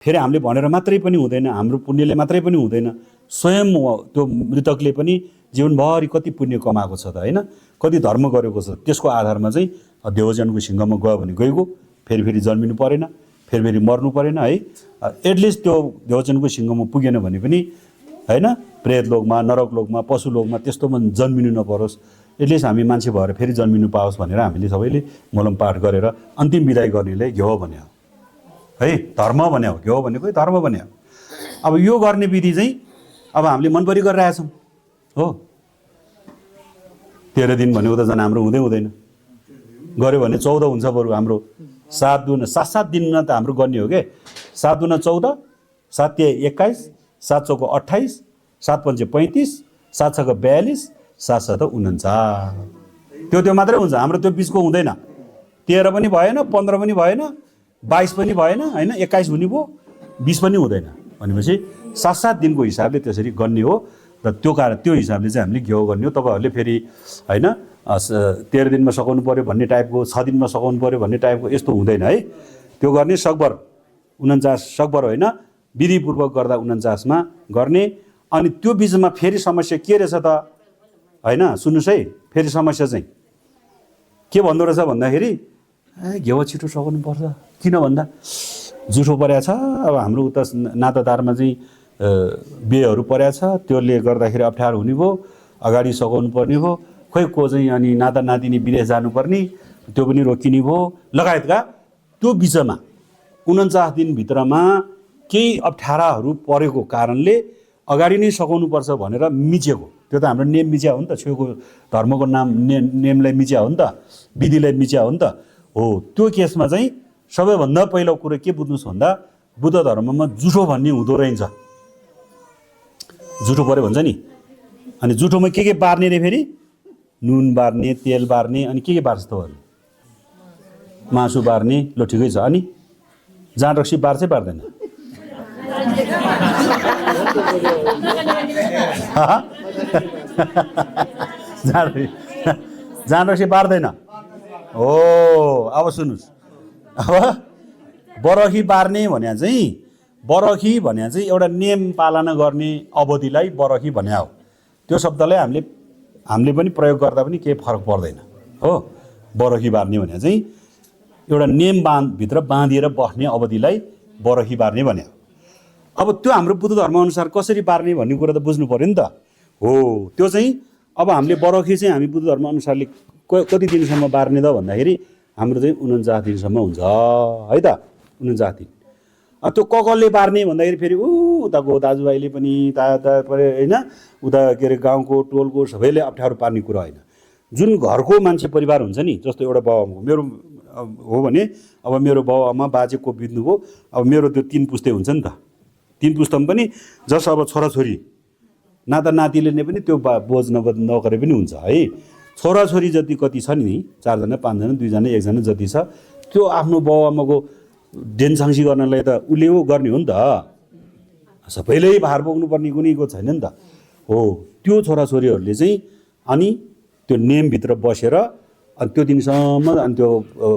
फेरि हामीले भनेर मात्रै पनि हुँदैन, हाम्रो पुण्यले मात्रै पनि हुँदैन, स्वयं त्यो मृतकले पनि जीवनभरि कति पुण्य कमाएको छ त होइन, कति धर्म गरेको छ, त्यसको आधारमा चाहिँ देवजनको सिंहमा गयो भने गइगयो, फेरि जन्मिनु परेन, फेरि मर्नु परेन है। एटलिस्ट त्यो देवजनको सिंहमा पुगेन भने पनि होइन, प्रेत लोकमा, नरक लोकमा, पशु लोकमा त्यस्तोमा जन्मिनु नपरोस्, एटलिस्ट हामी मान्छे भएर फेरि जन्मिनु पाओस् भनेर हामीले सबैले मोलम पाठ गरेर अन्तिम विदाई गर्नेलाई घ्यौ भन्यो है, धर्म भन्यो, घ्यौ भनेको धर्म भन्यो। अब यो गर्ने विधि चाहिँ अब हामीले मनपरी गरिरहेछौँ हो। 13 दिन भनेको त झन् हाम्रो हुँदैन, गऱ्यो भने 14 हुन्छ, बरु हाम्रो 7 दुना 7 दिनमा त हाम्रो गर्ने हो के। 7 दुना 14, 7 तिया 21, 7 चौको 28, 7 पंचे 35, 7 छको 42, 7 सत 49। त्यो मात्रै हुन्छ, हाम्रो त्यो बिचको हुँदैन। 13 पनि भएन, 15 पनि भएन, 22 पनि भएन होइन, 21 हुने भयो, 20 पनि हुँदैन। भनेपछि 7 दिनको हिसाबले त्यसरी गर्ने हो र त्यो कारण त्यो हिसाबले चाहिँ हामीले घ्यौ गर्ने हो। तपाईँहरूले फेरि होइन 13 दिनमा सघाउनु पर्यो भन्ने टाइपको, 6 दिनमा सघाउनु पर्यो भन्ने टाइपको यस्तो हुँदैन है। त्यो गर्ने सकभर 49 सकभर होइन, विधिपूर्वक गर्दा 49 मा गर्ने। अनि त्यो बिचमा फेरि समस्या के रहेछ त होइन, सुन्नुहोस् है, फेरि समस्या चाहिँ के भन्दो रहेछ भन्दाखेरि घ्यौ छिटो सघाउनु पर्छ, किन भन्दा जुठो परेको छ। अब हाम्रो उता नातादारमा चाहिँ बिहेहरू परेको छ, त्यसले गर्दाखेरि अप्ठ्यारो हुने भयो, अगाडि सघाउनु पर्ने भयो, खोइ को चाहिँ अनि नाता नातिनी विदेश जानुपर्ने, त्यो पनि रोकिने भयो लगायतका। त्यो बिचमा 49 दिनभित्रमा केही अप्ठ्याराहरू परेको कारणले अगाडि नै सघाउनुपर्छ भनेर मिचेको, त्यो त हाम्रो नेम मिच्या हो नि त, छेउको धर्मको नेमलाई मिच्या हो नि त, विधिलाई मिच्या हो नि त हो। त्यो केसमा चाहिँ सबैभन्दा पहिलो कुरो के बुझ्नुहोस् भन्दा बुद्ध धर्ममा जुठो भन्ने हुँदो रहेछ। जुठो पऱ्यो भन्छ नि, अनि जुठोमा के बार्ने रे, फेरि नुन बार्ने, तेल बार्ने, अनि के बार्छ तपाईँहरू, मासु बार्ने, ल ठिकै छ। अनि जाँड रक्सी बार्छ बार्दैन, जाँड रक्सी बार्दैन हो। अब सुन्नुहोस्, अब बरही बार्ने भने चाहिँ एउटा नियम पालना गर्ने अवधिलाई बरही भन्या हो। त्यो शब्दलाई हामीले पनि प्रयोग गर्दा पनि केही फरक पर्दैन हो। बरही बार्ने भने चाहिँ एउटा नियम भित्र बाँधिएर बस्ने अवधिलाई बरही बार्ने भन्या हो। अब त्यो हाम्रो बुद्ध धर्मअनुसार कसरी बार्ने भन्ने कुरा त बुझ्नु पऱ्यो नि त हो। त्यो चाहिँ अब हामीले बरही चाहिँ हामी बुद्ध धर्मअनुसारले कति दिनसम्म बार्ने त भन्दाखेरि हाम्रो चाहिँ 49 दिनसम्म हुन्छ है त, 49 दिन। त्यो कसले बार्ने भन्दाखेरि फेरि उताको दाजुभाइले पनि होइन, उता के अरे गाउँको टोलको सबैले अप्ठ्यारो पार्ने कुरा होइन। जुन घरको मान्छे परिवार हुन्छ नि, जस्तो एउटा बाबुआमा मेरो हो भने अब मेरो बाबुआमा बाजे को बित्नुभयो, अब मेरो त्यो 3 पुस्ते हुन्छ नि त, 3 पुस्तामा पनि जस अब छोराछोरी नाता नातिले नै पनि त्यो बोझ नगरे पनि हुन्छ है। छोराछोरी जति कति छ नि, 4 जना 5 जना 2 जना 1 जना जति छ, त्यो आफ्नो बाबुआमाको डेनसाङ्सी गर्नलाई त उसले गर्ने हो नि त, सबैले भार बोक्नुपर्ने कुनैको छैन नि त हो। त्यो छोराछोरीहरूले चाहिँ अनि त्यो नेमभित्र बसेर अनि त्यो दिनसम्म अनि त्यो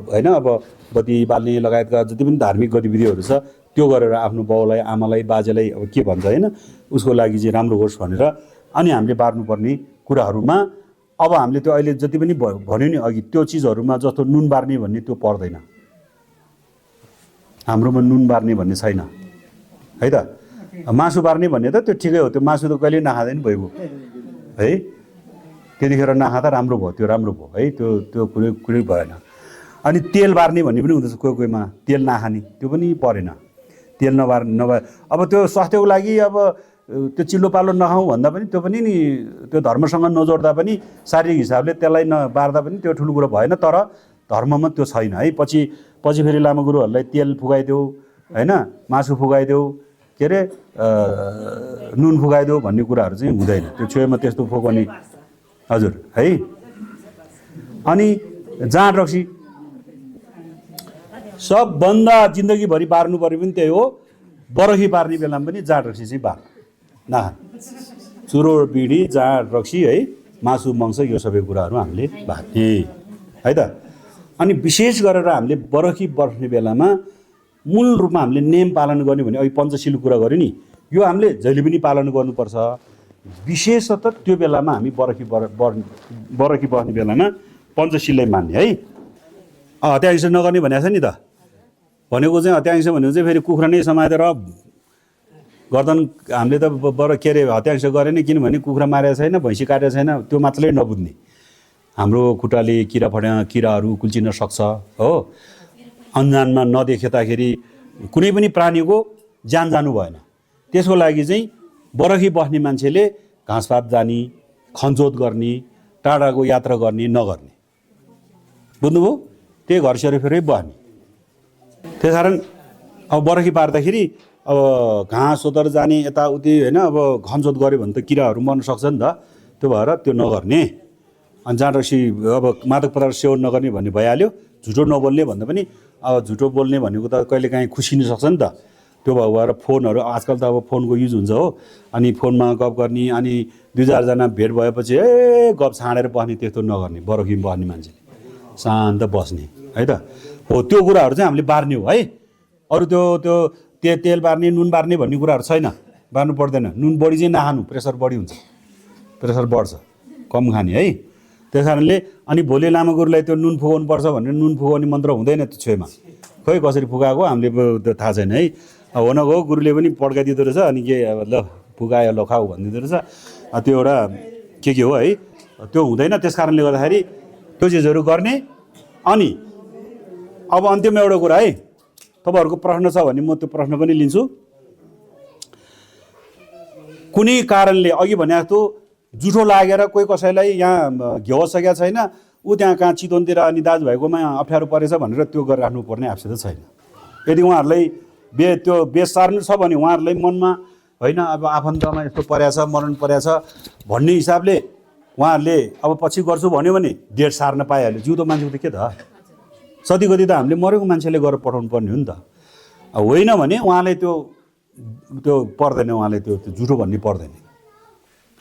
होइन अब बत्ती बाल्ने लगायतका जति पनि धार्मिक गतिविधिहरू छ त्यो गरेर आफ्नो बाउलाई आमालाई बाजेलाई अब के भन्छ होइन उसको लागि चाहिँ राम्रो होस् भनेर अनि हामीले बार्नुपर्ने कुराहरूमा अब हामीले त्यो अहिले जति पनि भन्यो नि अघि त्यो चिजहरूमा जस्तो नुन बार्ने भन्ने त्यो पर्दैन, हाम्रोमा नुन बार्ने भन्ने छैन है त। मासु बार्ने भन्ने त त्यो ठिकै हो, त्यो मासु त कहिले नखाँदै नि भइगयो है, त्यतिखेर नखाँदा राम्रो भयो, त्यो राम्रो भयो है, त्यो कुरै भएन। अनि तेल बार्ने भन्ने पनि हुँदछ, कोहीमा तेल नखाने त्यो पनि परेन, तेल नभए अब त्यो स्वास्थ्यको लागि अब त्यो चिल्लो पालो नखाउँ भन्दा पनि त्यो पनि नि त्यो धर्मसँग नजोड्दा पनि शारीरिक हिसाबले त्यसलाई नबार्दा पनि त्यो ठुलो कुरो भएन। तर धर्ममा त्यो छैन है। पछि फेरि लामा गुरुहरूलाई तेल फुगाइदेऊ होइन, मासु फुगाइदेऊ, के अरे नुन फुगाइदेऊ भन्ने कुराहरू चाहिँ हुँदैन, त्यो छेउमा त्यस्तो फुकाउने हजुर है। अनि जाँड रक्सी सबभन्दा जिन्दगीभरि बार्नु पऱ्यो पनि त्यही हो। बरही बार्ने बेलामा पनि जाँड रक्सी चाहिँ बार नखान, चुरो बिडी जाँड रक्सी है, मासु मङ्स यो सबै कुराहरू हामीले बार्ने है त। अनि विशेष गरेर हामीले बरही बस्ने बेलामा मूल रूपमा हामीले नियम पालन गर्ने भने अघि पञ्चशीलको कुरा गऱ्यो नि, यो हामीले जहिले पनि पालन गर्नुपर्छ। विशेषतः त्यो बेलामा हामी बरखी बस्ने बेलामा पञ्चशीललाई मान्ने है। हत्याहिंसा नगर्ने भनेको छ नि त, भनेको चाहिँ हत्याहिंसा भनेको चाहिँ फेरि कुखुरा नै समातेर गर्दन हामीले त के अरे हत्याहिंसा गरेन, किनभने कुखुरा मारेको छैन, भैँसी काटेको छैन, त्यो मात्रले नबुझ्ने। हाम्रो खुट्टाले किराहरू कुल्चिन सक्छ हो, अन्जानमा नदेख्दाखेरि कुनै पनि प्राणीको ज्यान जानु भएन। त्यसको लागि चाहिँ बरखी बस्ने मान्छेले घाँसपात जाने, खनजोत गर्ने, टाढाको यात्रा गर्ने नगर्ने, बुझ्नुभयो? त्यही घर सेरोफेरै बस्ने। त्यस कारण अब बरखी पार्दाखेरि अब घाँस सोधर जाने यताउति होइन, अब खनजोत गऱ्यो भने त किराहरू मर्न सक्छ नि त, त्यो भएर त्यो नगर्ने। अनि जहाँ रक्सी अब मादक पदार्थ सेवन नगर्ने भन्ने भइहाल्यो। झुटो नबोल्ने भन्दा पनि अब झुटो बोल्ने भनेको त कहिलेकाहीँ खुसिनु सक्छ नि त, त्यो भएर फोनहरू आजकल त अब फोनको युज हुन्छ हो, अनि फोनमा गफ गर्ने, अनि 2-4जना भेट भएपछि गफ छाडेर बस्ने, त्यस्तो नगर्ने। बरखी बस्ने मान्छेले शान्त बस्ने है त हो। त्यो कुराहरू चाहिँ हामीले बार्ने हो है। अरू त्यो तेल बार्ने, नुन बार्ने भन्ने कुराहरू छैन, बार्नु पर्दैन। नुन बढी चाहिँ नखानु, प्रेसर बढी हुन्छ, प्रेसर बढ्छ, कम खाने है। त्यस कारणले अनि भोलि लामा गुरुलाई त्यो नुन फुकाउनु पर्छ भनेर नुन फुकाउने मन्त्र हुँदैन त्यो छेउमा। खोइ कसरी फुकाएको हामीले त्यो थाहा छैन है। हो न हो, गुरुले पनि पड्काइदिँदो रहेछ, अनि के अब ल फुकायो ल खाऊ भनिदिँदो रहेछ। त्यो एउटा के हो है, त्यो हुँदैन। त्यस कारणले गर्दाखेरि त्यो चिजहरू गर्ने। अनि अब अन्त्यमा एउटा कुरा है, तपाईँहरूको प्रश्न छ भने म त्यो प्रश्न पनि लिन्छु। कुनै कारणले अघि भने जस्तो जुठो लागेर कोही कसैलाई यहाँ घिउ सकेको छैन, ऊ त्यहाँ कहाँ चितवनतिर अनि दाजुभाइकोमा अप्ठ्यारो परेछ भनेर त्यो गरिराख्नु पर्ने आवश्यकता छैन। यदि उहाँहरूलाई त्यो बेस सार्नु छ भने उहाँहरूलाई मनमा होइन अब आफन्तमा यस्तो परेछ, मरण परेछ भन्ने हिसाबले उहाँहरूले अब पछि गर्छु भन्यो भने डेट सार्न पाइहाल्यो। जिउँदो मान्छेको त के त, सधैँकति त हामीले मरेको मान्छेले गरेर पठाउनु पर्ने हो नि त। होइन भने उहाँले त्यो पर्दैन, उहाँले त्यो जुठो भन्ने पर्दैन।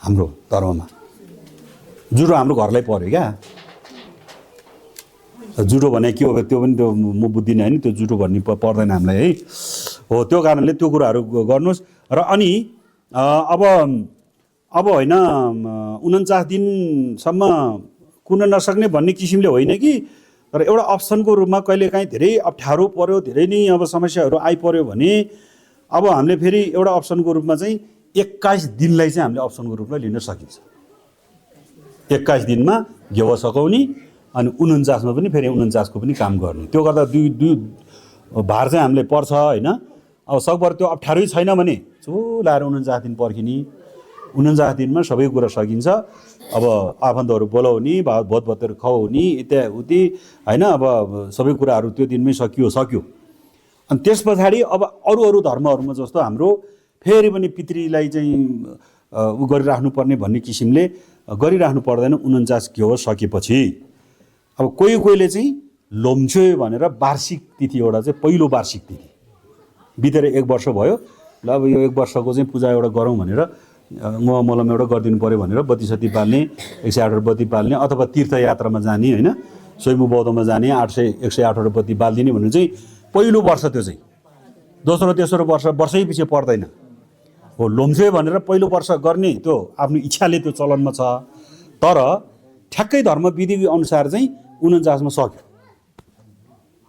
हाम्रो धर्ममा जुठो हाम्रो घरलाई पर्यो क्या। जुठो भने के हो त्यो पनि त्यो म बुझ्दिनँ होइन, त्यो जुठो भन्ने पर्दैन हामीलाई है। हो, त्यो कारणले त्यो कुराहरू गर्नुहोस्। र अनि अब होइन 49 दिनसम्म कुन नसक्ने भन्ने किसिमले होइन कि, तर एउटा अप्सनको रूपमा कहिलेकाहीँ धेरै अप्ठ्यारो पऱ्यो, धेरै नै अब समस्याहरू आइपऱ्यो भने अब हामीले फेरि एउटा अप्सनको रूपमा चाहिँ 21 दिनलाई चाहिँ हामीले अप्सनको रूपमा लिन सकिन्छ। 21 दिनमा घिउ सकाउने अनि 49मा पनि फेरि 49को पनि काम गर्ने। त्यो गर्दा दुई भार चाहिँ हामीले पर्छ होइन। अब सकभर त्यो अप्ठ्यारै छैन भने चुलाएर 49 दिन पर्खिने, 49 दिनमा सबै कुरा सकिन्छ। अब आफन्तहरू बोलाउने, भोट भतहरू खुवाउने, इत्यादि होइन। अब सबै कुराहरू त्यो दिनमै सकियो। अनि त्यस पछाडि अब अरू धर्महरूमा जस्तो हाम्रो फेरि पनि पितृलाई चाहिँ उ गरिराख्नु पर्ने भन्ने किसिमले गरिराख्नु पर्दैन 49 घिउ सकेपछि। अब कोहीले चाहिँ लोम्छे भनेर वार्षिक तिथि एउटा चाहिँ पहिलो वार्षिक तिथि बितेर 1 वर्ष भयो, ल अब यो 1 वर्षको चाहिँ पूजा एउटा गरौँ भनेर मलम एउटा गरिदिनु पऱ्यो भनेर बत्ती सत्ती पाल्ने, 108 बत्ती पाल्ने, अथवा तीर्थयात्रामा जाने होइन, स्वयम्भू बौद्धमा जाने 108 बत्ती बालिदिने भन्ने चाहिँ पहिलो वर्ष। त्यो चाहिँ दोस्रो तेस्रो वर्षै पछि पर्दैन हो। लोम्छे भनेर पहिलो वर्ष गर्ने त्यो आफ्नो इच्छाले त्यो चलनमा छ। तर ठ्याक्कै धर्म विधि अनुसार चाहिँ 49मा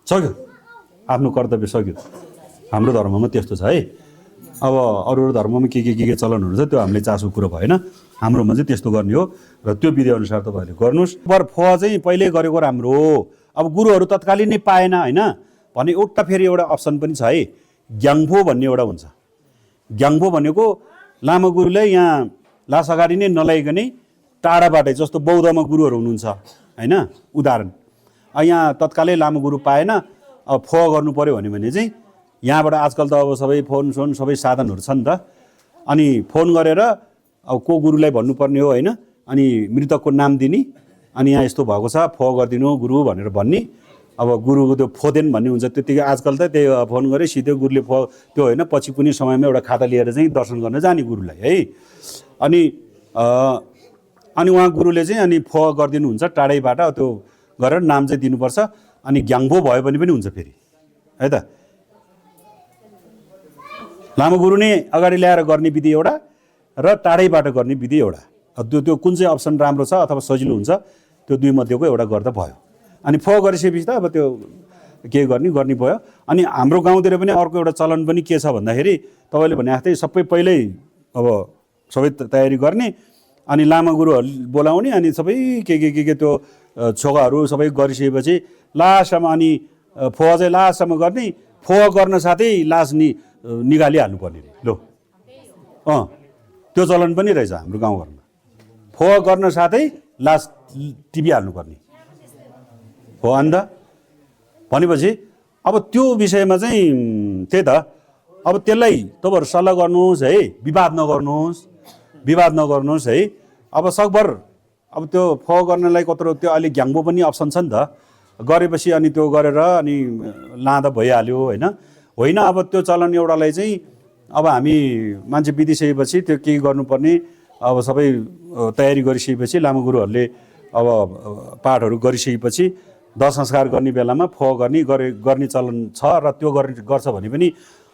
सक्यो, आफ्नो कर्तव्य सक्यो। हाम्रो धर्ममा त्यस्तो छ है। अब अरू धर्ममा के चलनहरू छ त्यो हामीले चासो कुरो भएन, हाम्रोमा चाहिँ त्यस्तो गर्ने हो। र त्यो विधि अनुसार तपाईँहरूले गर्नुहोस्। पर फुवा चाहिँ पहिल्यै गरेको राम्रो हो। अब गुरुहरू तत्कालीन नै पाएन होइन भने एउटा फेरि एउटा अप्सन पनि छ है, ग्याङफो भन्ने एउटा हुन्छ। ग्याङफो भनेको लामा गुरुलाई यहाँ लास अगाडि नै नलाइकनै टाढाबाटै, जस्तो बौद्धमा गुरुहरू हुनुहुन्छ होइन, उदाहरण यहाँ तत्कालै लामा गुरु पाएन, अब फुवा गर्नु पऱ्यो भने चाहिँ यहाँबाट आजकल त अब सबै फोन सबै साधनहरू छ नि त। अनि फोन गरेर अब को गुरुलाई भन्नुपर्ने हो होइन, अनि मृतकको नाम दिने, अनि यहाँ यस्तो भएको छ फुवा गरिदिनु गुरु भनेर भन्ने। अब गुरुको त्यो फोदेन भन्ने हुन्छ, त्यतिकै आजकल त त्यही फोन गरे सिधै गुरुले त्यो होइन, पछि कुनै समयमा एउटा खाता लिएर चाहिँ दर्शन गर्न जाने गुरुलाई है। अनि उहाँ गुरुले चाहिँ अनि फुवा गरिदिनुहुन्छ टाढैबाट, त्यो गरेर नाम चाहिँ दिनुपर्छ। अनि ग्याङफो भयो भने पनि हुन्छ फेरि है त। लामो गुरु नै अगाडि ल्याएर गर्ने विधि एउटा र टाढैबाट गर्ने विधि एउटा। त्यो कुन चाहिँ अप्सन राम्रो छ अथवा सजिलो हुन्छ त्यो दुई मध्येको एउटा गर्दा भयो। अनि फ गरिसकेपछि त अब त्यो के गर्ने भयो। अनि हाम्रो गाउँतिर पनि अर्को एउटा चलन पनि के छ भन्दाखेरि तपाईँले भने जस्तै सबै पहिल्यै अब सबै तयारी गर्ने अनि लामा गुरुहरू बोलाउने अनि सबै के त्यो छोगाहरू सबै गरिसकेपछि लास्टसम्म अनि फोह चाहिँ लास्टसम्म गर्ने। फोह गर्न साथै लास निकालिहाल्नुपर्ने रे लो। त्यो चलन पनि रहेछ हाम्रो गाउँघरमा। फोह गर्न साथै लास टिपिहाल्नुपर्ने हो अन्त भनेपछि अब त्यो विषयमा चाहिँ त्यही त अब त्यसलाई तपाईँहरू सल्लाह गर्नुहोस् है, विवाद नगर्नुहोस् है। अब सकभर अब त्यो फोह गर्नलाई कत्रो त्यो अहिले घ्याङ्बो पनि अप्सन छ नि त, गरेपछि अनि त्यो गरेर अनि लाँदा भइहाल्यो होइन। अब त्यो चलन एउटालाई चाहिँ अब हामी मान्छे बितिसकेपछि त्यो के गर्नुपर्ने अब सबै तयारी गरिसकेपछि लामा गुरुहरूले अब पाठहरू गरिसकेपछि दह संस्कार गर्ने बेलामा फोह गर्ने चलन छ र त्यो गर्छ भने पनि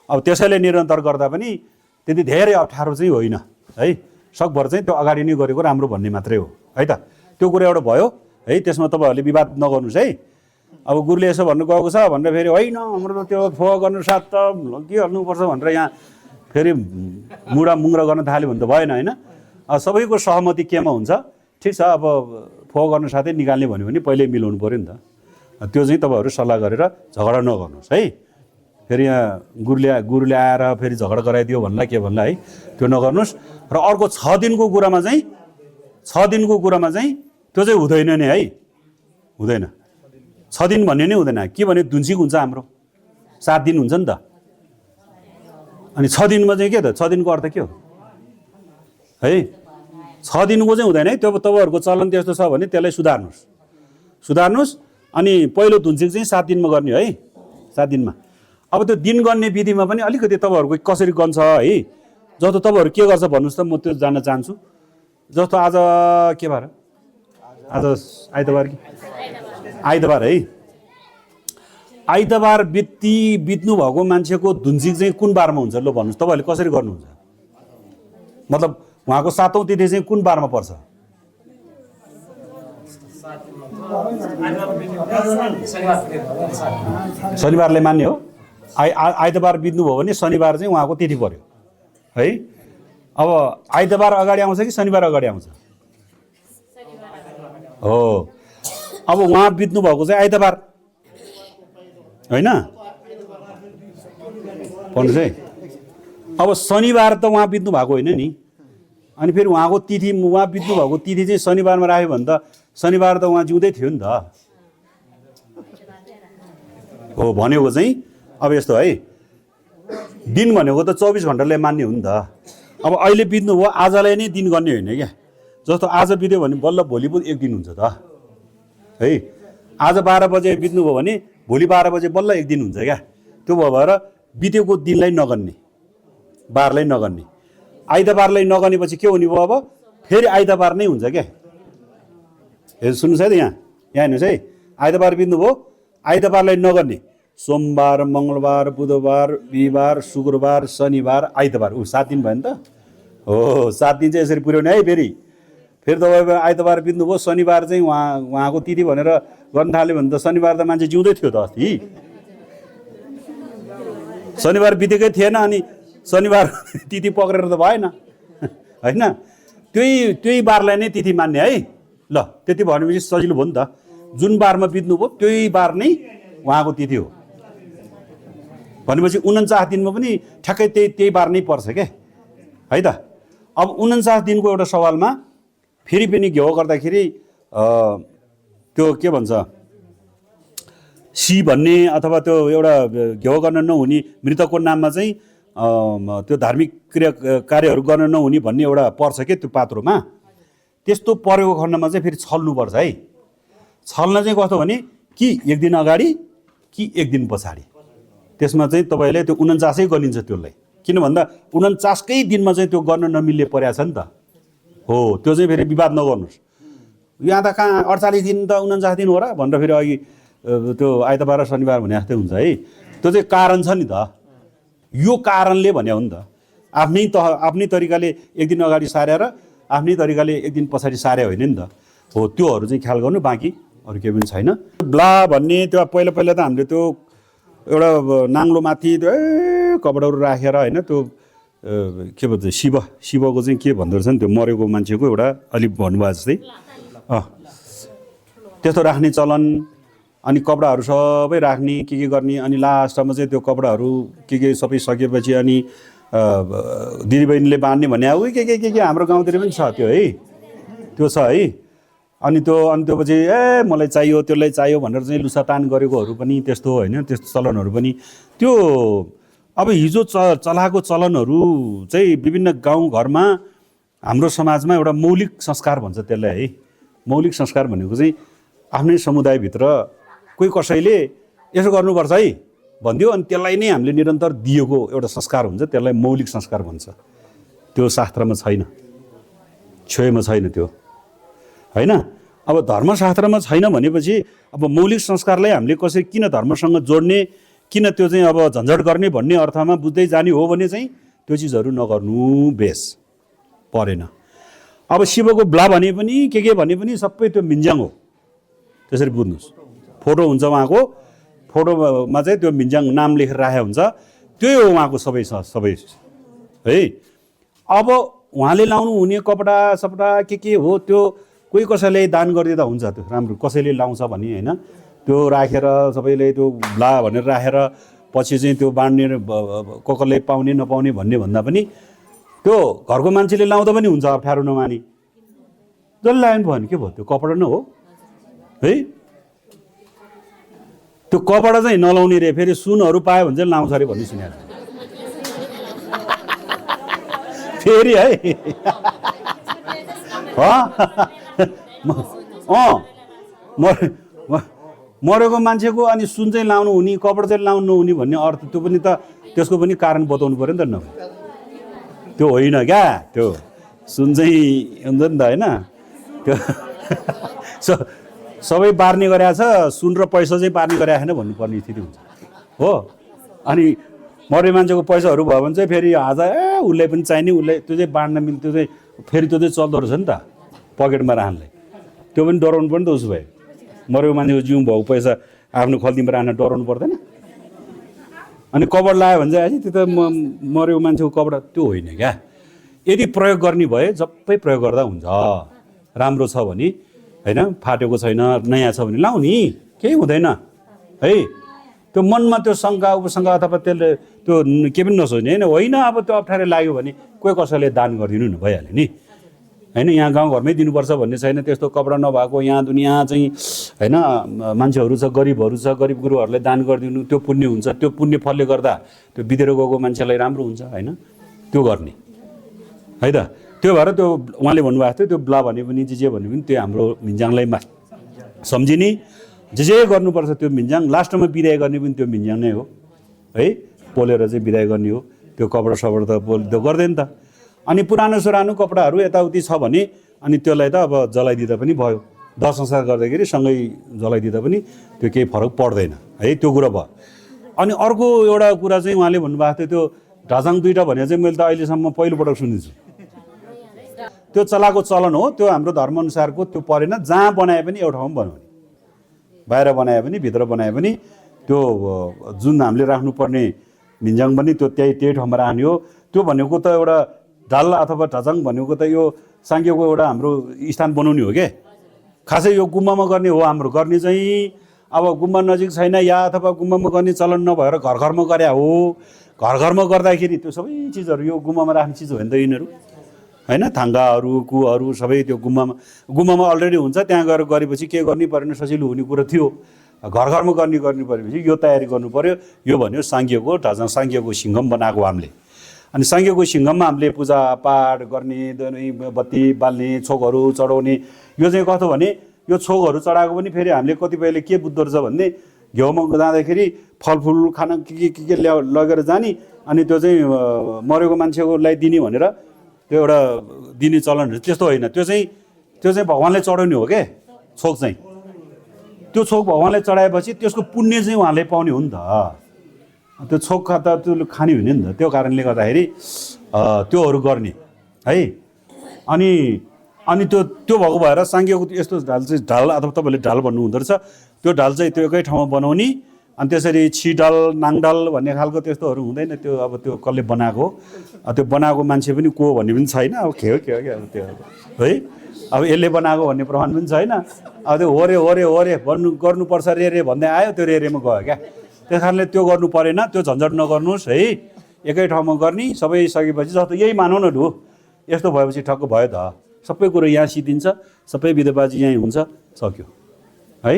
अब त्यसैले निरन्तर गर्दा पनि त्यति धेरै अप्ठ्यारो चाहिँ होइन है। सकभर चाहिँ त्यो अगाडि नै गरेको राम्रो भन्ने मात्रै हो है त। त्यो कुरा एउटा भयो है। त्यसमा तपाईँहरूले विवाद नगर्नुहोस् है। अब गुरुले यसो भन्नु गएको छ भनेर फेरि होइन हाम्रो त्यो फोह गर्नु साथ त के गर्नुपर्छ भनेर यहाँ फेरि मुङ्रा गर्न थाल्यो भने त भएन होइन। सबैको सहमति केमा हुन्छ ठिक छ। अब फोह गर्न साथै निकाल्ने भन्यो भने पहिल्यै मिलाउनु पऱ्यो नि त। त्यो चाहिँ तपाईँहरू सल्लाह गरेर झगडा नगर्नुहोस् है। फेरि यहाँ गुरुले आएर फेरि झगडा गराइदियो भन्ला के भन्ला है, त्यो नगर्नुहोस्। र अर्को 6 दिनको कुरामा चाहिँ त्यो चाहिँ हुँदैन नि है, हुँदैन। 6 दिन भन्ने नै हुँदैन। के भने दुन्सिक हुन्छ हाम्रो 7 दिन हुन्छ नि त। अनि 6 दिनमा चाहिँ के त 6 दिनको अर्थ के हो है। 6 दिनको चाहिँ हुँदैन है। त्यो तपाईँहरूको चलन त्यस्तो छ भने त्यसलाई सुधार्नुहोस्। अनि पहिलो धुन्सिक चाहिँ 7 दिनमा गर्ने है, 7 दिनमा। अब त्यो दिन गर्ने विधिमा पनि अलिकति तपाईँहरूको कसरी गन्छ है, जस्तो तपाईँहरू के गर्छ भन्नुहोस् त, म त्यो जान्न चाहन्छु। जस्तो आज के बार, आज आइतबार है। आइतबार बित्नु भएको मान्छेको धुन्सिक चाहिँ कुन बारमा हुन्छ ल भन्नुहोस्, तपाईँहरूले कसरी गर्नुहुन्छ? मतलब उहाँको 7औं तिथि चाहिँ कुन बारमा पर्छ? शनिबारले मान्ने हो। आइतबार बित्नु भयो भने शनिबार चाहिँ उहाँको तिथि पर्यो है। अब आइतबार अगाडि आउँछ कि शनिबार अगाडि आउँछ? हो। अब उहाँ बित्नु भएको चाहिँ आइतबार होइन भन्नुहोस् है। अब शनिबार त उहाँ बित्नु भएको होइन नि। अनि फेरि उहाँ बित्नु भएको तिथि चाहिँ शनिबारमा राख्यो भने त शनिबार त उहाँ जिउँदै थियो नि त हो। भनेको चाहिँ अब यस्तो है, दिन भनेको त 24 घन्टाले मान्ने हो नि त। अब अहिले बित्नु भयो, आजलाई नै दिन गर्ने होइन क्या। जस्तो आज बित्यो भने बल्ल भोलि पनि 1 दिन हुन्छ त है। आज 12 बजे बित्नु भयो भने भोलि 12 बजे बल्ल 1 दिन हुन्छ क्या। त्यो भएर बितेको दिनलाई नगर्ने, बारलाई नगर्ने। आइतबारलाई नगर्नेपछि के हुने भयो? अब फेरि आइतबार नै हुन्छ क्या। सुन्नुहोस् है त, यहाँ हेर्नुहोस् है। आइतबार बित्नु भयो, आइतबारलाई नगर्ने। सोमबार, मङ्गलबार, बुधबार, बिहिबार, शुक्रबार, शनिबार, आइतबार। 7 दिन भयो नि त हो। 7 दिन चाहिँ यसरी पुर्याउने है। फेरि तपाईँको आइतबार बित्नु भयो, शनिबार चाहिँ उहाँको तिथि भनेर गर्न थाल्यो भने त शनिबार त मान्छे जिउँदै थियो त अस्ति। शनिबार बितेकै थिएन अनि शनिबार तिथि पक्रेर त भएन होइन। त्यही बारलाई नै तिथि मान्ने है। ल त्यति भनेपछि सजिलो भयो नि त। जुन बारमा बित्नु भयो त्यही बार नै उहाँको तिथि हो भनेपछि 49 दिनमा पनि ठ्याक्कै त्यही बार नै पर्छ क्या है त। अब 49 दिनको एउटा सवालमा फेरि पनि घ्याउ गर्दाखेरि त्यो के भन्छ सी भन्ने अथवा त्यो एउटा घ्याउ गर्न नहुने, मृतकको नाममा चाहिँ त्यो धार्मिक कार्यहरू गर्न नहुने भन्ने एउटा पर्छ क्या त्यो पात्रोमा। त्यस्तो परेको खण्डमा चाहिँ फेरि छल्नुपर्छ है। छल्न चाहिँ कस्तो भने कि 1 दिन अगाडि कि 1 दिन पछाडि। त्यसमा चाहिँ तपाईँले त्यो 49 गरिन्छ त्यसलाई। किन भन्दा 49कै दिनमा चाहिँ त्यो गर्न नमिल्ने परेको छ नि त हो। त्यो चाहिँ फेरि विवाद नगर्नुहोस्। यहाँ त कहाँ 48 दिन त 49 दिन हो र भनेर फेरि अघि त्यो आइतबार र शनिबार भने जस्तै हुन्छ है। त्यो चाहिँ कारण छ नि त। यो कारणले भन्यो हो नि त। आफ्नै तरिकाले एक दिन अगाडि सारेर आफ्नै तरिकाले एक दिन पछाडि सारे होइन नि त। हो त्योहरू चाहिँ ख्याल गर्नु, बाँकी अरू केही पनि छैन। ब्ला भन्ने त्यो पहिला त हामीले त्यो एउटा नाङ्लोमाथि त्यो कपडाहरू राखेर होइन, त्यो के भन्छ शिवको चाहिँ के भन्दो रहेछ नि, त्यो मरेको मान्छेको एउटा अलिक भन्नुभयो जस्तै त्यस्तो राख्ने चलन। अनि कपडाहरू सबै राख्ने के गर्ने, अनि लास्टमा चाहिँ त्यो कपडाहरू के सबै सकेपछि अनि दिदीबहिनीले बाँड्ने भन्ने उही के हाम्रो गाउँतिर पनि छ त्यो है, त्यो छ है। अनि त्यो पछि मलाई चाहियो त्यसलाई चाहियो भनेर चाहिँ लुसातान गरेकोहरू पनि त्यस्तो होइन, त्यस्तो चलनहरू पनि त्यो अब हिजो चलाएको चलनहरू चाहिँ विभिन्न गाउँघरमा हाम्रो समाजमा एउटा मौलिक संस्कार भन्छ त्यसलाई है। मौलिक संस्कार भनेको चाहिँ आफ्नै समुदायभित्र कोही कसैले यसो गर्नुपर्छ है भनिदियो, अनि त्यसलाई नै हामीले निरन्तर दिएको एउटा संस्कार हुन्छ, त्यसलाई मौलिक संस्कार भन्छ। त्यो शास्त्रमा छैन, छोएमा छैन त्यो होइन। अब धर्मशास्त्रमा छैन भनेपछि अब मौलिक संस्कारलाई हामीले कसरी किन धर्मसँग जोड्ने, किन त्यो चाहिँ अब झन्झट गर्ने भन्ने अर्थमा बुझ्दै जाने हो भने चाहिँ त्यो चिजहरू नगर्नु बेस परेन। अब शिवको ब्ला भने पनि के भने पनि सबै त्यो मिन्जाङ हो, त्यसरी बुझ्नुहोस्। फोटो हुन्छ उहाँको, फोटोमा चाहिँ त्यो मिन्जाङ नाम लेखेर राखेको हुन्छ, त्यही हो उहाँको सबै है। अब उहाँले लाउनु हुने कपडा सपडा के हो त्यो कोही कसैले दान गरिदिँदा हुन्छ, त्यो राम्रो कसैले लाउँछ भने होइन, त्यो राखेर सबैले त्यो ब्ला भनेर राखेर पछि चाहिँ त्यो बाँड्ने कसले पाउने नपाउने भन्ने भन्दा पनि त्यो घरको मान्छेले लाउँदा पनि हुन्छ, अप्ठ्यारो नमानी जसले लायो भने के भयो, त्यो कपडा न हो है। त्यो कपडा चाहिँ नलाउने रे, फेरि सुनहरू पायो भने चाहिँ लाउँछ अरे भन्ने सुनेको फेरि है। मरेको मान्छेको अनि सुन चाहिँ लाउनु हुने, कपडा चाहिँ लाउनु नहुने भन्ने अर्थ त्यो पनि त त्यसको पनि कारण बताउनु पऱ्यो नि त। त्यो होइन क्या, त्यो सुन चाहिँ हुन्छ नि त होइन, त्यो सबै बार्ने गरेको छ, सुन र पैसा चाहिँ बार्ने गरेको छैन भन्नुपर्ने स्थिति हुन्छ हो। अनि मरे मान्छेको पैसाहरू भयो भने चाहिँ फेरि आज उसलाई पनि चाहिने, उसलाई त्यो चाहिँ बाँड्न मिल्छ, त्यो चाहिँ फेरि त्यो चाहिँ चल्दो रहेछ नि त पकेटमा राख्नलाई, त्यो पनि डराउनु पर्यो नि त। उसो भए मरेको मान्छेको जिउ भएको पैसा आफ्नो खल्तीमा राख्न डराउनु पर्दैन। अनि कपडा लगायो भने चाहिँ त्यो त मरेको मान्छेको कपडा त्यो होइन क्या। यदि प्रयोग गर्ने भए सबै प्रयोग गर्दा हुन्छ, राम्रो छ भने होइन, फाटेको छैन नयाँ छ भने लाउने, केही हुँदैन है। त्यो मनमा त्यो शङ्का उपशङ्का अथवा त्यसले त्यो के पनि नसोच्ने होइन। अब त्यो अप्ठ्यारो लाग्यो भने कोही कसैले दान गरिदिनु न भइहाल्यो नि होइन। यहाँ गाउँघरमै दिनुपर्छ भन्ने छैन, त्यस्तो कपडा नभएको यहाँ दुनियाँ चाहिँ होइन मान्छेहरू छ, गरिबहरू छ, गरिब गुरुहरूलाई दान गरिदिनु, त्यो पुण्य हुन्छ। त्यो पुण्य फलले गर्दा त्यो बितेर गएको मान्छेलाई राम्रो हुन्छ होइन, त्यो गर्ने है त। त्यो भएर त्यो उहाँले भन्नुभएको थियो, त्यो ब्ला भने पनि जे भने पनि त्यो हाम्रो मिन्जाङलाई सम्झिने, जे गर्नुपर्छ त्यो मिन्जाङ, लास्टमा बिदाय गर्ने पनि त्यो मिन्जाङ नै हो है। पोलेर चाहिँ बिदाय गर्ने हो, त्यो कपडा सपडा त त्यो गर्दैन त। अनि पुरानो सुरानो कपडाहरू यताउति छ भने अनि त्यसलाई त अब जलाइदिँदा पनि भयो, दह संस्कार गर्दाखेरि सँगै जलाइदिँदा पनि त्यो केही फरक पर्दैन है, त्यो कुरा भयो। अनि अर्को एउटा कुरा चाहिँ उहाँले भन्नुभएको थियो, त्यो ढाजाङ दुईवटा भने चाहिँ मैले त अहिलेसम्म पहिलोपटक सुनिन्छु। त्यो चलाएको चलन हो, त्यो हाम्रो धर्मअनुसारको त्यो परेन। जहाँ बनाए पनि एउटा ठाउँमा बनाउने, बाहिर बनाए पनि भित्र बनाए पनि त्यो जुन हामीले राख्नुपर्ने मिन्जाङ पनि त्यो त्यही ठाउँमा राख्ने हो। त्यो भनेको त एउटा ढाल अथवा ढाजाङ भनेको त यो साङ्ग्यको एउटा हाम्रो स्थान बनाउने हो क्या। खासै यो गुम्बामा गर्ने हो हाम्रो, गर्ने चाहिँ अब गुम्बा नजिक छैन या अथवा गुम्बामा गर्ने चलन नभएर घर घरमा गरे हो। घर घरमा गर्दाखेरि त्यो सबै चिजहरू यो गुम्बामा राख्ने चिज हो नि त यिनीहरू होइन। थाङ्गाहरू कुहरू सबै त्यो गुम्बामा अलरेडी हुन्छ, त्यहाँ गएर गरेपछि के गर्ने परेन सजिलो हुने कुरो थियो। घर घरमा गर्ने परेपछि यो तयारी गर्नु पऱ्यो। यो भन्यो साङ्ग्यको ढाजाङ, साङ्ग्यको सिङ्घम बनाएको हामीले। अनि साङ्ग्यको सिङ्घममा हामीले पूजापाठ गर्ने, बत्ती बाल्ने, छोकहरू चढाउने। यो चाहिँ कस्तो भने यो छोकहरू चढाएको पनि फेरि हामीले कतिपयले के बुझ्दो रहेछ भन्ने, घिउमा जाँदाखेरि फलफुल खाना के लगेर जाने, अनि त्यो चाहिँ मरेको मान्छेकोलाई दिने भनेर त्यो एउटा दिने चलन, त्यस्तो होइन। त्यो चाहिँ भगवान्लाई चढाउने हो क्या छोक चाहिँ। त्यो छोक भगवान्लाई चढाएपछि त्यसको पुण्य चाहिँ उहाँले पाउने हो नि त त्यो छोक त त्यो खाने हुने नि त, त्यो कारणले गर्दाखेरि त्योहरू गर्ने है। अनि अनि त्यो भएको भएर साङ्गेको यस्तो ढाल चाहिँ ढाल अथवा तपाईँले ढाल भन्नु हुँदो रहेछ, त्यो ढाल चाहिँ त्यो एकै ठाउँमा बनाउने अनि त्यसरी छिडाल नाङडाल भन्ने खालको त्यस्तोहरू हुँदैन। त्यो अब त्यो कसले बनाएको त्यो बनाएको मान्छे पनि को भन्ने पनि छैन। अब के हो अब त्यो है, अब यसले बनाएको भन्ने प्रमाण पनि छैन। अब त्यो हो रे गर्नुपर्छ रे भन्दै आयो, त्यो रेमा गयो क्या। त्यस कारणले त्यो गर्नु परेन, त्यो झन्झट नगर्नुहोस् है। एकै ठाउँमा गर्ने सबै सकेपछि जस्तो यही मानौ न, लु यस्तो भएपछि ठक्क भयो त, सबै कुरो यहाँ सिद्धिन्छ, सबै विधवाजी यहीँ हुन्छ, सक्यो है।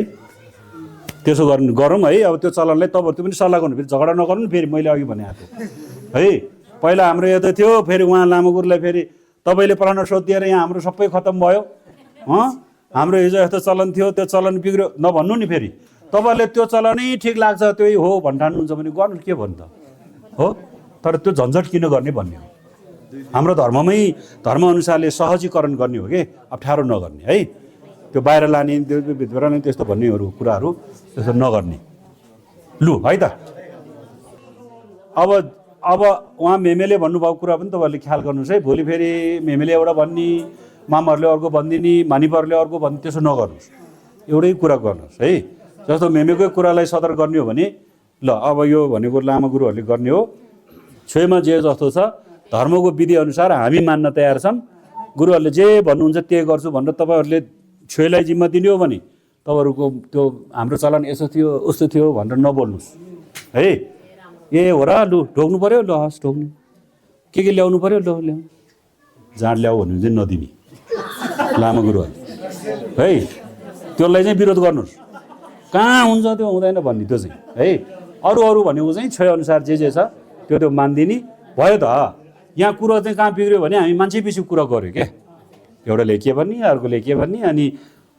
त्यसो गरौँ है। अब त्यो चलनलाई तपाईँहरू त्यो पनि सल्लाह गर्नु, फेरि झगडा नगर्नु। फेरि मैले अघि भने आएको है, पहिला हाम्रो यो त थियो, फेरि उहाँ लामो गुरुलाई फेरि तपाईँले प्रश्न सोधिदिएर यहाँ हाम्रो सबै खत्तम भयो। हाम्रो हिजो यस्तो चलन थियो, त्यो चलन बिग्रियो नभन्नु नि। फेरि तपाईँहरूले त्यो चलनै ठिक लाग्छ, त्यही हो भन्नुहुन्छ भने गर्नु, के भन्नु त हो। तर त्यो झन्झट किन गर्ने भन्ने हो। हाम्रो धर्मअनुसारले सहजीकरण गर्ने हो कि, अप्ठ्यारो नगर्ने है। त्यो बाहिर लाने त्यो भित्र लाने त्यस्तो भन्नेहरू कुराहरू त्यस्तो नगर्ने। लु है त। अब उहाँ मेमेले भन्नुभएको कुरा पनि तपाईँहरूले ख्याल गर्नुहोस् है। भोलि फेरि मेमेले एउटा भन्ने, मामाहरूले अर्को भनिदिने, मानिपहरूले अर्को भन्ने, त्यसो नगर्नुहोस्। एउटै कुरा गर्नुहोस् है। जस्तो मेमेकै कुरालाई सदर गर्ने हो भने ल अब यो भनेको लामा गुरुहरूले गर्ने हो, छेउमा जे जस्तो छ धर्मको विधि अनुसार हामी मान्न तयार छौँ, गुरुहरूले जे भन्नुहुन्छ त्यही गर्छु भनेर तपाईँहरूले छोइलाई जिम्मा दिने हो भने तपाईँहरूको त्यो हाम्रो चलन यसो थियो उस्तो थियो भनेर नबोल्नुहोस् है। ए हो र, लु ढोग्नु पऱ्यो, ल हस् ढोग्नु, के ल्याउनु पऱ्यो, ल ल्याउनु, जाँड ल्याऊ भन्नु चाहिँ नदिने लामा गुरुहरू है। त्यसलाई चाहिँ विरोध गर्नुहोस्, कहाँ हुन्छ त्यो हुँदैन भन्ने, त्यो चाहिँ है। अरू भनेको चाहिँ छोइअनुसार जे छ त्यो मानिदिने भयो त। यहाँ कुरो चाहिँ कहाँ बिग्रियो भने हामी मान्छे पछि कुरा गऱ्यो क्या। एउटाले के भन्ने, अर्कोले के भन्ने,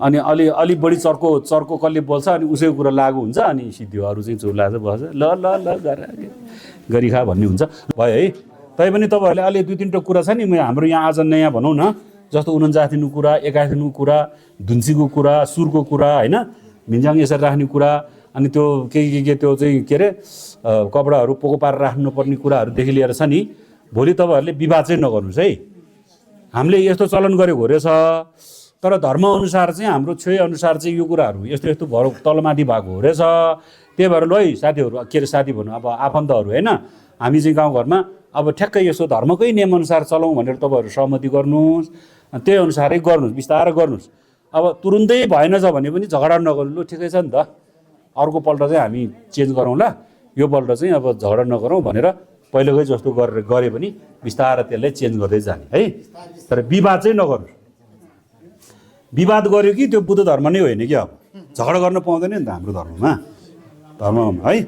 अनि अलि बढी चर्को कसले बोल्छ अनि उसैको कुरा लागु हुन्छ, अनि सिद्धि अरू चाहिँ चुर्ला चाहिँ बस्छ, ल ल ल गरी खा भन्ने हुन्छ, भयो है। तैपनि तपाईँहरूले अलि 2-3 कुरा छ नि हाम्रो यहाँ आज नयाँ भनौँ न, जस्तो 49 दिनको कुरा, 81 दिनको कुरा, धुन्सीको कुरा, सुरको कुरा होइन, मिन्जाङ यसरी राख्ने कुरा, अनि त्यो के त्यो चाहिँ के अरे कपडाहरू पोको पारेर राख्नुपर्ने कुराहरूदेखि लिएर छ नि। भोलि तपाईँहरूले विवाद चाहिँ नगर्नुहोस् है। हामीले यस्तो चलन गरेको रहेछ, तर धर्मअनुसार चाहिँ हाम्रो अनुसार चाहिँ यो कुराहरू यस्तो भएर तलमाथि भएको हो रहेछ। त्यही भएर ल है साथीहरू, के अरे साथी भनौँ अब आफन्तहरू होइन, हामी चाहिँ गाउँघरमा अब ठ्याक्कै यसो धर्मकै नियमअनुसार चलाउँ भनेर तपाईँहरू सहमति गर्नुहोस्, त्यही अनुसारै गर्नुहोस्, बिस्तारै गर्नुहोस्। अब तुरुन्तै भएन छ भने पनि झगडा नगर्नु, लु ठिकै छ नि त, अर्कोपल्ट चाहिँ हामी चेन्ज गरौँला, योपल्ट चाहिँ अब झगडा नगरौँ भनेर पहिलेकै जस्तो गरे पनि बिस्तारै त्यसलाई चेन्ज गर्दै जाने है। तर विवाद चाहिँ नगर्नु। विवाद गर्यो कि त्यो बुद्ध धर्म नै होइन कि, अब झगडा गर्न पाउँदैन नि त हाम्रो धर्ममा है।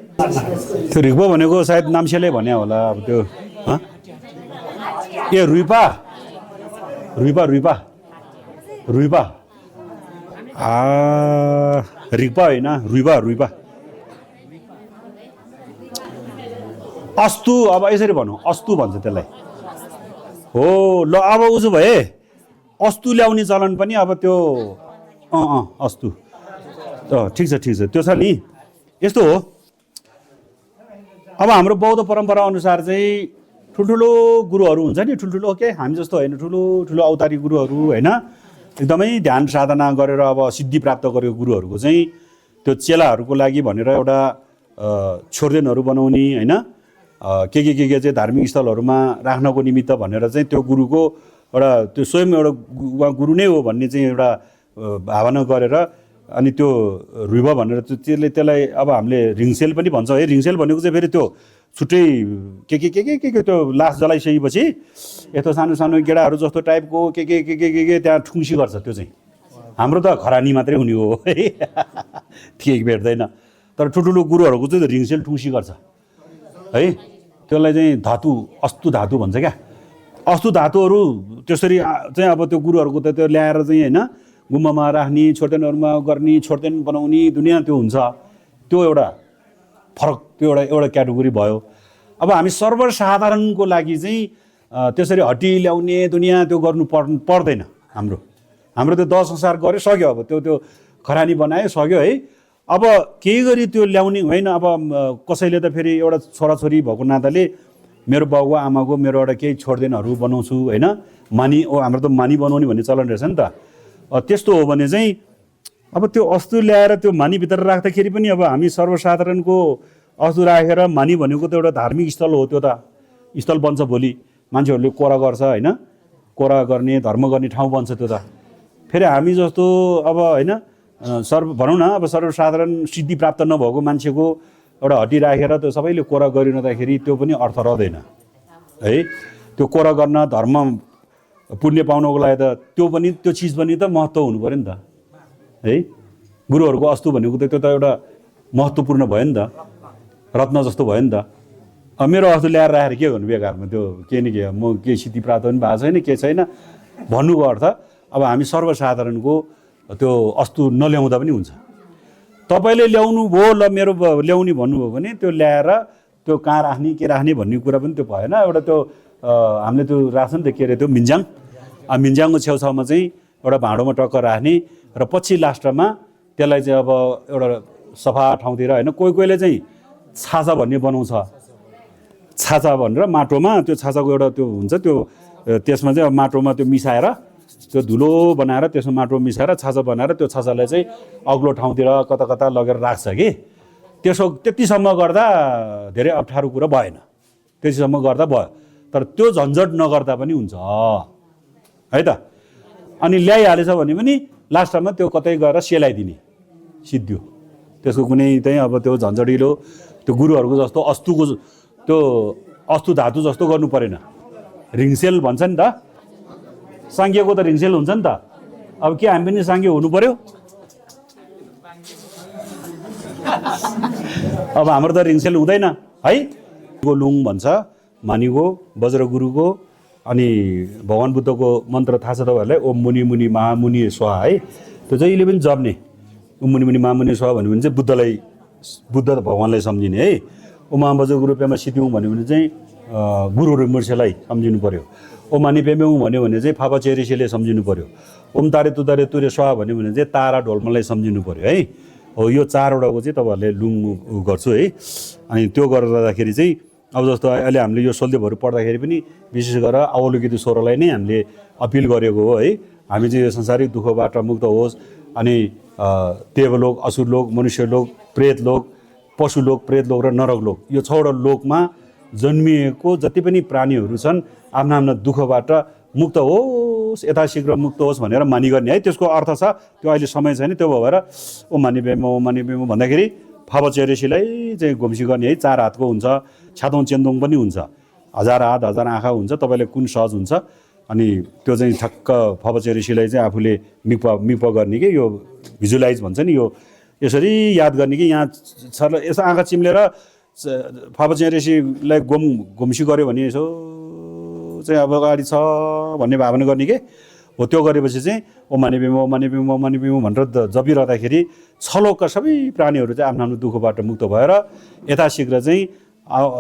त्यो रिक्बो भनेको सायद नाम्सेले भने होला, अब त्यो ए रुइपा रिक्पा होइन, रुइपा अस्तु। अब यसरी भनौँ, अस्तु भन्छ त्यसलाई हो। ल अब उसो भए अस्तु ल्याउने चलन पनि अब त्यो अस्तु ठिक छ त्यो छ नि। यस्तो हो, अब हाम्रो बौद्ध परम्परा अनुसार चाहिँ ठुल्ठुलो गुरुहरू हुन्छ नि, ठुल्ठुलो के हामी जस्तो होइन, ठुलो अवतारी गुरुहरू होइन, एकदमै ध्यान साधना गरेर अब सिद्धि प्राप्त गरेको गुरुहरूको चाहिँ त्यो चेलाहरूको लागि भनेर एउटा छोर्देनहरू बनाउने होइन, के चाहिँ धार्मिक स्थलहरूमा राख्नको निमित्त भनेर चाहिँ त्यो गुरुको एउटा त्यो स्वयं एउटा उहाँ गुरु नै हो भन्ने चाहिँ एउटा भावना गरेर अनि त्यो रुइभ भनेर त्यसलाई अब हामीले रिङसेल पनि भन्छ है। रिङसेल भनेको चाहिँ फेरि त्यो छुट्टै के त्यो लास जलाइसकेपछि यस्तो सानो गेडाहरू जस्तो टाइपको के त्यहाँ ठुङ्सी गर्छ। त्यो चाहिँ हाम्रो त खरानी मात्रै हुने हो है, ठिक भेट्दैन। तर ठुल्ठुलो गुरुहरूको चाहिँ रिङसेल ठुङ्सी गर्छ है। त्यसलाई चाहिँ धातु, अस्तु धातु भन्छ क्या। अस्तु धातुहरू त्यसरी चाहिँ अब त्यो गुरुहरूको त त्यो ल्याएर चाहिँ होइन गुम्बामा राख्ने, छोर्तेनहरूमा गर्ने, छोर्तेन बनाउने दुनियाँ त्यो हुन्छ। त्यो एउटा फरक, त्यो एउटा क्याटेगोरी भयो। अब हामी सर्वसाधारणको लागि चाहिँ त्यसरी हड्डी ल्याउने दुनियाँ त्यो गर्नु पर्दैन। हाम्रो त्यो 10 संसार गऱ्यो सक्यो, अब त्यो खरानी बनायो सक्यो है। अब केही गरी त्यो ल्याउने होइन। अब कसैले त फेरि एउटा छोराछोरी भएको नाताले मेरो बाउको आमाको मेरो एउटा केही छोड्देनहरू बनाउँछु होइन, मानी हाम्रो त मानी बनाउने भन्ने चलन रहेछ नि त। त्यस्तो हो भने चाहिँ अब त्यो अस्तु ल्याएर त्यो मानीभित्र राख्दाखेरि पनि अब हामी सर्वसाधारणको अस्तु राखेर मानी भनेको त एउटा धार्मिक स्थल हो, त्यो त स्थल बन्छ भोलि, मान्छेहरूले कोरा गर्छ होइन, कोरा गर्ने धर्म गर्ने ठाउँ बन्छ त्यो त। फेरि हामी जस्तो अब होइन भनौँ न अब सर्वसाधारण सिद्धि प्राप्त नभएको मान्छेको एउटा हड्डी राखेर त्यो सबैले कोरा गरिरहँदाखेरि त्यो पनि अर्थ रहँदैन है। त्यो कोरा गर्न धर्म पुण्य पाउनको लागि त त्यो चिज पनि त महत्त्व हुनु पऱ्यो नि त है। गुरुहरूको अस्तु भनेको त त्यो त एउटा महत्त्वपूर्ण भयो नि त, रत्न जस्तो भयो नि त। अब मेरो अस्तु ल्याएर राखेर के गर्नु बेकारमा, त्यो के न के म केही सिद्धि प्राप्त पनि भएको छैन के छैन भन्नुको अर्थ अब हामी सर्वसाधारणको त्यो अस्तु नल्याउँदा पनि हुन्छ। तपाईँले ल्याउनु भयो ल मेरो ल्याउने भन्नुभयो भने त्यो ल्याएर त्यो कहाँ राख्ने के राख्ने भन्ने कुरा पनि त्यो भएन। एउटा त्यो हामीले त्यो राख्छ नि त के अरे त्यो मिन्जाङ, मिन्जाङको छेउछाउमा चाहिँ एउटा भाँडोमा टक्क राख्ने र पछि लास्टमा त्यसलाई चाहिँ अब एउटा सफा ठाउँतिर होइन, कोहीले चाहिँ छाचा भन्ने बनाउँछ, छाचा भनेर माटोमा त्यो छाचाको एउटा त्यो हुन्छ त्यो त्यसमा चाहिँ अब माटोमा त्यो मिसाएर त्यो धुलो बनाएर त्यसमा माटो मिसाएर छाचा बनाएर त्यो छाचालाई चाहिँ अग्लो ठाउँतिर कता कता लगेर राख्छ कि। त्यतिसम्म गर्दा धेरै अप्ठ्यारो कुरा भएन, त्यतिसम्म गर्दा भयो। तर त्यो झन्झट नगर्दा पनि हुन्छ है त। अनि ल्याइहालेछ भने पनि लास्टमा त्यो कतै गएर सेलाइदिने सिद्धियो, त्यसको कुनै चाहिँ अब त्यो झन्झटिलो त्यो गुरुहरूको जस्तो अस्तुको त्यो अस्तु धातु जस्तो गर्नु परेन। रिङसेल भन्छ नि त, साङ्गेको त रिङसेल हुन्छ नि त। अब के हामी पनि साङ्गे हुनु पर्यो? अब हाम्रो त रिङसेल हुँदैन है। लुङ भन्छ मानिको वज्रगुरुको, अनि भगवान् बुद्धको मन्त्र थाहा छ तपाईँहरूलाई, ओम मुनि मुनि महामुनि स्वाहा है। त्यो जहिले पनि जप्ने ओम मुनि मुनि महामुनि स्वाहा भन्यो भने चाहिँ बुद्ध भगवान्लाई सम्झिने है। ओमा वज्रगुरु पेमा सिद्धिउँ भन्यो भने चाहिँ गुरुहरू मूर्छेलाई सम्झिनु पर्यो। ओम हानि पेमेउँ भन्यो भने चाहिँ फापा चेरिसेले सम्झिनु पर्यो। ओम तारे तुतारे तुरे स्वाहा भन्यो भने चाहिँ तारा ढोल्मालाई सम्झिनु पर्यो है। हो यो चारवटाको चाहिँ तपाईँहरूले लुङ गर्छु है। अनि त्यो गर्दाखेरि चाहिँ अब जस्तो अहिले हामीले यो सोल्देवहरू पढ्दाखेरि पनि विशेष गरेर अवलोकित स्वरलाई नै हामीले अपिल गरेको हो है। हामी चाहिँ यो संसारिक दुःखबाट मुक्त होस्, अनि देवलोक, असुरलोक, मनुष्यलोक, प्रेतलोक, पशुलोक, प्रेतलोक र नरकलोक, यो 6वटा लोकमा जन्मिएको जति पनि प्राणीहरू छन् आफ्ना आफ्ना दुःखबाट मुक्त होस्, यथाशीघ्र मुक्त होस् भनेर मानी गर्ने है। त्यसको अर्थ छ त्यो अहिले समय छैन, त्यो भएर ओम हानि पेमो भन्दाखेरि फापा चेरेसीलाई चाहिँ घुम्सी गर्ने है। 4 हातको हुन्छ, छ्यातौँ चेन्दोङ पनि हुन्छ, 1000 हात 1000 आँखा हुन्छ, तपाईँलाई कुन सहज हुन्छ। अनि त्यो चाहिँ ठक्क फापा चेरेसीलाई चाहिँ आफूले मिप गर्ने कि यो भिजुलाइज भन्छ नि, यो यसरी याद गर्ने कि यहाँ यसो आँखा चिम्लेर फापा चेरेसीलाई घुम्सी गऱ्यो भने यसो चाहिँ अब अगाडि छ भन्ने भावना गर्ने के हो। त्यो गरेपछि चाहिँ ओम हानि पेमो भनेर जपिरहँदाखेरि 6 लोकका सबै प्राणीहरू चाहिँ आफ्नो आफ्नो दुःखबाट मुक्त भएर यथाशीघ्र चाहिँ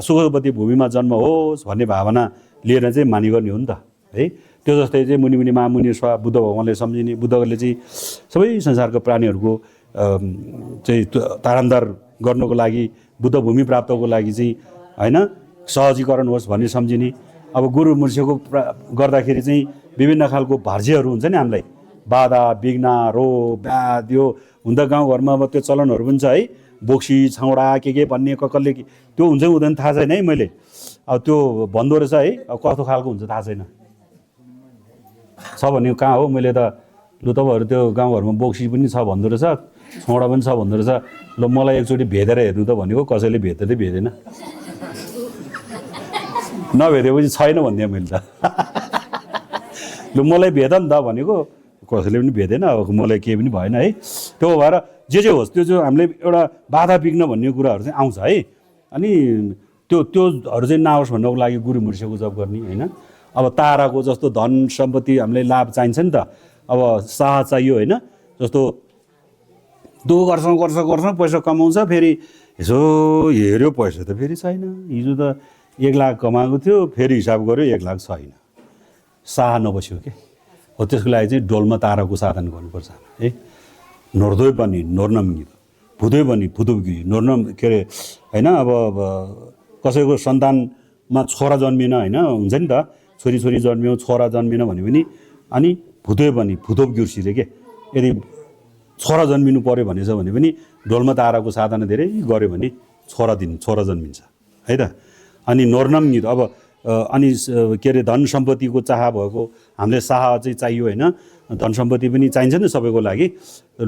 सुखवती भूमिमा जन्म होस् भन्ने भावना लिएर चाहिँ मानी गर्ने हो नि त है। त्यो जस्तै चाहिँ मुनि मुनि महामुनि स्वाहा बुद्ध भगवान्ले सम्झिने, बुद्धले चाहिँ सबै संसारको प्राणीहरूको चाहिँ तारान्तर गर्नको लागि, बुद्ध भूमि प्राप्तको लागि चाहिँ होइन सहजीकरण होस् भन्ने सम्झिने। अब गुरु मूर्छेको गर्दाखेरि चाहिँ विभिन्न खालको भार्जेहरू हुन्छ नि हामीलाई, बाधा विघ्न रोग व्याध यो हुँदा गाउँघरमा अब त्यो चलनहरू पनि छ है। बोक्सी छाउडा के भन्ने कसले त्यो हुन्छ हुँदैन थाहा छैन है मैले। अब त्यो भन्दो रहेछ है, अब कस्तो खालको हुन्छ थाहा छैन। छ भने कहाँ हो, मैले त लु तपाईँहरू त्यो गाउँघरमा बोक्सी पनि छ भन्दो रहेछ, छौडा पनि छ भन्दो रहेछ, ल मलाई एकचोटि भेटेर हेर्नु त भनेको, कसैले भेट्दैन नभेटेपछि छैन भनिदिएँ मैले त। लु मलाई भेट नि त भनेको, कसैले पनि भेटेन, अब मलाई केही पनि भएन है। त्यो भएर जे होस् त्यो जो हामीले एउटा बाधा विघ्न भन्ने कुराहरू चाहिँ आउँछ है। अनि त्योहरू चाहिँ नआओस् भन्नको लागि गुरु मूर्छेको जप गर्ने होइन। अब ताराको जस्तो धन सम्पत्ति हामीलाई लाभ चाहिन्छ नि त, अब साह चाहियो होइन। जस्तो दुःख गर्छ पैसा कमाउँछ, फेरि यसो हेऱ्यो पैसा त फेरि छैन, हिजो त 1 लाख कमाएको थियो, फेरि हिसाब गर्यो 1 लाख छैन, साह नबस्यो के हो। त्यसको लागि चाहिँ डोलमा ताराको साधन गर्नुपर्छ है। नोर्दोइ पनि नोर्नमिङ्गिदो भुदै बनी भुतुकी नोर्न के अरे होइन अब कसैको सन्तानमा छोरा जन्मिन होइन हुन्छ नि त छोरी जन्मियो छोरा जन्मिन भने पनि अनि भुतै बनी भुतोप गिर्सिरे के यदि छोरा जन्मिनु पर्यो भनेछ भने पनि ढोलमा ताराको साधना धेरै गऱ्यो भने छोरा जन्मिन्छ है त। अनि नोर्नम गीत अब अनि के अरे धन सम्पत्तिको चाह भएको हामीले साह चाहिँ चाहियो होइन धन सम्पत्ति पनि चाहिन्छ नि सबैको लागि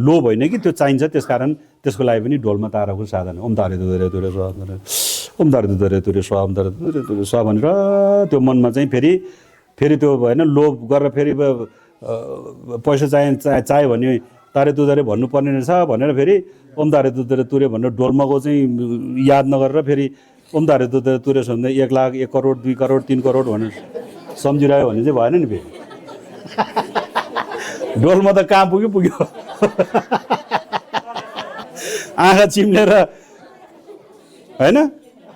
लोभ होइन कि त्यो चाहिन्छ त्यसकारण त्यसको लागि पनि ढोलमा ताराको साधना ओम तारे दुरे तुरे स्वा ओम तारे दुरे तुरे स्वा ओम तारे दुरे तुरे स्वा भनेर त्यो मनमा चाहिँ फेरि त्यो होइन लोभ गरेर फेरि पैसा चाहियो भने तारे तुरे भन्नुपर्ने रहेछ भनेर फेरि ओम तारे तुरे भनेर ढोलमाको चाहिँ याद नगरेर फेरि ओम तारे तुरे भन्दा 1 लाख 1 करोड 2 करोड 3 करोड भनेर सम्झिरह्यो भने चाहिँ भएन नि फेरि ढोलमा त कहाँ पुग्यो आँखा चिम्लेर होइन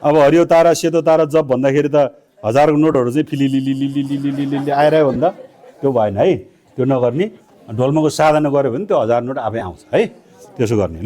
अब हरियो तारा सेतो तारा जब भन्दाखेरि त 1000को नोटहरू चाहिँ फिलिलिलिलिलिलिलिलि आइरह्यो भन्दा त्यो भएन है त्यो नगर्ने ढोलमाको साधना गऱ्यो भने त्यो 1000 नोट आफै आउँछ है त्यसो गर्ने।